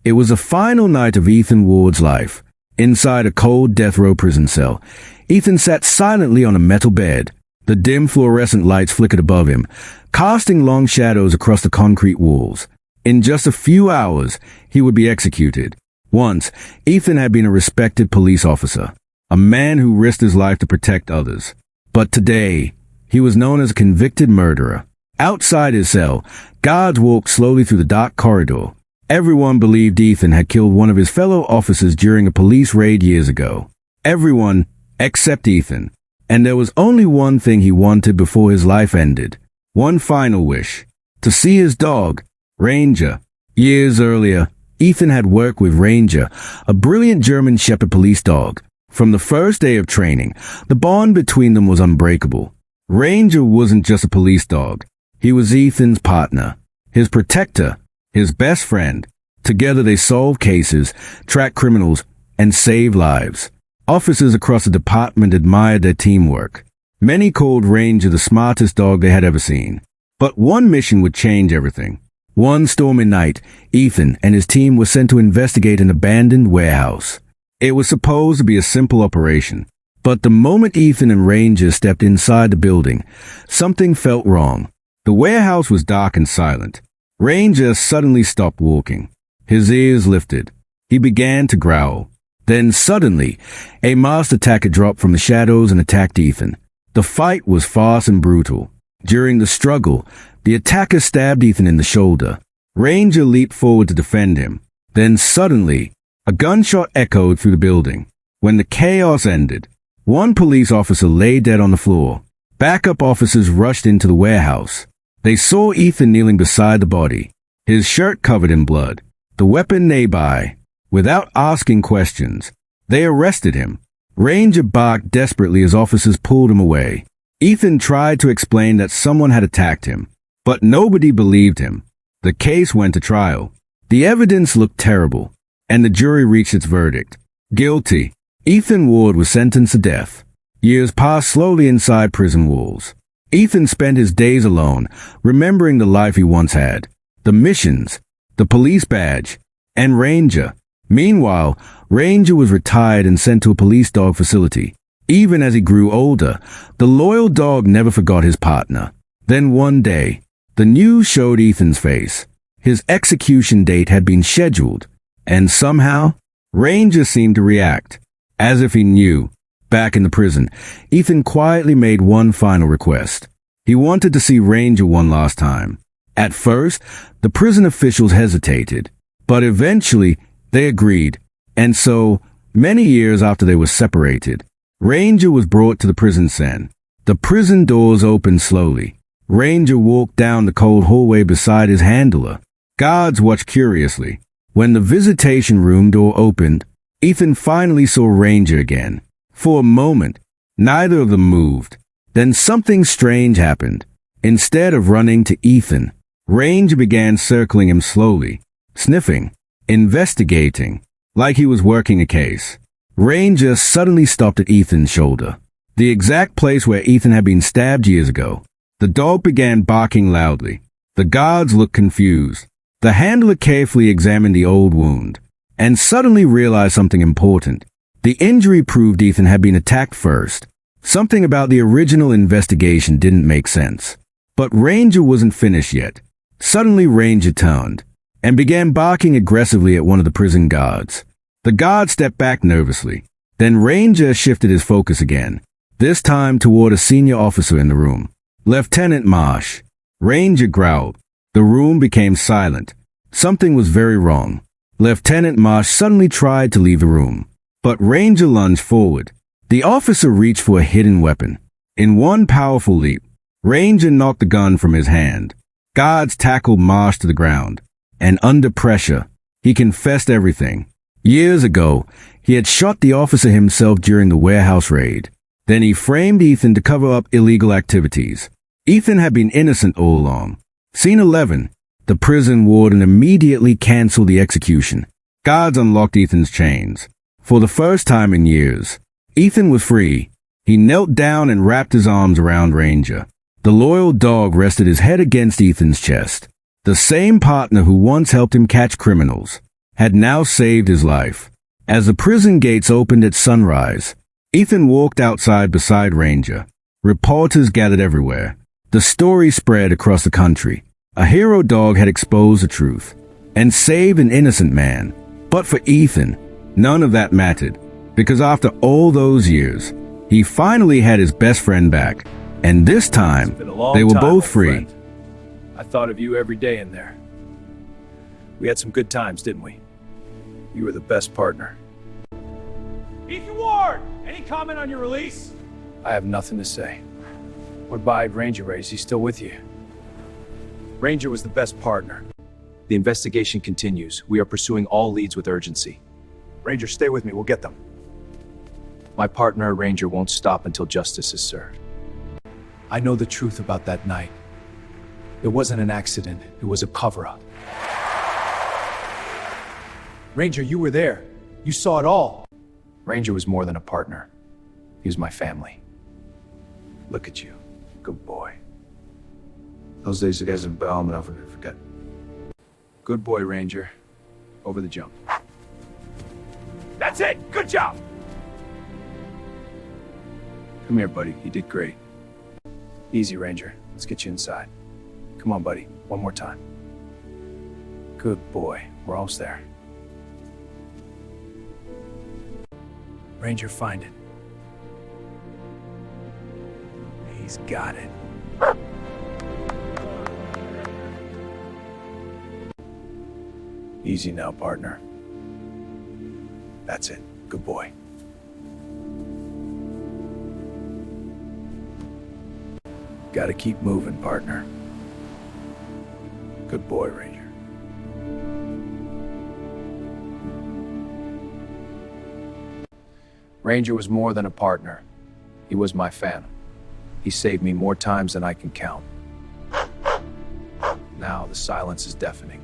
It was the final night of Ethan Ward's life. Inside a cold death row prison cell, Ethan sat silently on a metal bed. The dim fluorescent lights flickered above him, casting long shadows across the concrete walls. In just a few hours, he would be executed. Once, Ethan had been a respected police officer, a man who risked his life to protect others. But today, he was known as a convicted murderer. Outside his cell, guards walked slowly through the dark corridor. Everyone believed Ethan had killed one of his fellow officers during a police raid years ago. Everyone except Ethan. And there was only one thing he wanted before his life ended. One final wish. To see his dog, Ranger. Years earlier, Ethan had worked with Ranger, a brilliant German Shepherd police dog. From the first day of training, the bond between them was unbreakable. Ranger wasn't just a police dog. He was Ethan's partner, his protector, his best friend. Together they solved cases, tracked criminals, and saved lives. Officers across the department admired their teamwork. Many called Ranger the smartest dog they had ever seen. But one mission would change everything. One stormy night, Ethan and his team were sent to investigate an abandoned warehouse. It was supposed to be a simple operation. But the moment Ethan and Ranger stepped inside the building, something felt wrong. The warehouse was dark and silent. Ranger suddenly stopped walking. His ears lifted. He began to growl. Then suddenly, a masked attacker dropped from the shadows and attacked Ethan. The fight was fast and brutal. During the struggle, the attacker stabbed Ethan in the shoulder. Ranger leaped forward to defend him. Then suddenly, a gunshot echoed through the building. When the chaos ended, one police officer lay dead on the floor. Backup officers rushed into the warehouse. They saw Ethan kneeling beside the body, his shirt covered in blood, the weapon nearby. Without asking questions, they arrested him. Ranger barked desperately as officers pulled him away. Ethan tried to explain that someone had attacked him, but nobody believed him. The case went to trial. The evidence looked terrible, and the jury reached its verdict. Guilty. Ethan Ward was sentenced to death. Years passed slowly inside prison walls. Ethan spent his days alone, remembering the life he once had, the missions, the police badge, and Ranger. Meanwhile, Ranger was retired and sent to a police dog facility. Even as he grew older, the loyal dog never forgot his partner. Then one day, the news showed Ethan's face. His execution date had been scheduled, and somehow, Ranger seemed to react, as if he knew. Back in the prison, Ethan quietly made one final request. He wanted to see Ranger one last time. At first, the prison officials hesitated, but eventually they agreed. And so, many years after they were separated, Ranger was brought to the prison cell. The prison doors opened slowly. Ranger walked down the cold hallway beside his handler. Guards watched curiously. When the visitation room door opened, Ethan finally saw Ranger again. For a moment, neither of them moved. Then something strange happened. Instead of running to Ethan, Ranger began circling him slowly, sniffing, investigating, like he was working a case. Ranger suddenly stopped at Ethan's shoulder, the exact place where Ethan had been stabbed years ago. The dog began barking loudly. The guards looked confused. The handler carefully examined the old wound, and suddenly realized something important. The injury proved Ethan had been attacked first. Something about the original investigation didn't make sense. But Ranger wasn't finished yet. Suddenly Ranger turned and began barking aggressively at one of the prison guards. The guard stepped back nervously. Then Ranger shifted his focus again, this time toward a senior officer in the room. Lieutenant Marsh. Ranger growled. The room became silent. Something was very wrong. Lieutenant Marsh suddenly tried to leave the room, but Ranger lunged forward. The officer reached for a hidden weapon. In one powerful leap, Ranger knocked the gun from his hand. Guards tackled Marsh to the ground, and under pressure, he confessed everything. Years ago, he had shot the officer himself during the warehouse raid. Then he framed Ethan to cover up illegal activities. Ethan had been innocent all along. Scene 11. The prison warden immediately canceled the execution. Guards unlocked Ethan's chains. For the first time in years, Ethan was free. He knelt down and wrapped his arms around Ranger. The loyal dog rested his head against Ethan's chest. The same partner who once helped him catch criminals. had now saved his life. As the prison gates opened at sunrise, Ethan walked outside beside Ranger. Reporters gathered everywhere. The story spread across the country. A hero dog had exposed the truth and saved an innocent man. But for Ethan, none of that mattered, because after all those years, he finally had his best friend back. And this time, they were both free. I thought of you every day in there. We had some good times, didn't we? You were the best partner. Ethan Ward, any comment on your release? I have nothing to say. What about Ranger Ray? Is he still with you? Ranger was the best partner. The investigation continues. We are pursuing all leads with urgency. Ranger, stay with me. We'll get them. My partner, Ranger, won't stop until justice is served. I know the truth about that night. It wasn't an accident. It was a cover-up. Ranger, you were there. You saw it all. Ranger was more than a partner. He was my family. Look at you. Good boy. Those days you guys have been home enough to forget. Good boy, Ranger. Over the jump. That's it. Good job. Come here, buddy. You did great. Easy, Ranger. Let's get you inside. Come on, buddy. One more time. Good boy. We're almost there. Ranger, find it. He's got it. Easy now, partner. That's it. Good boy. Gotta keep moving, partner. Good boy, Ranger. Ranger was more than a partner. He was my fan. He saved me more times than I can count. Now the silence is deafening.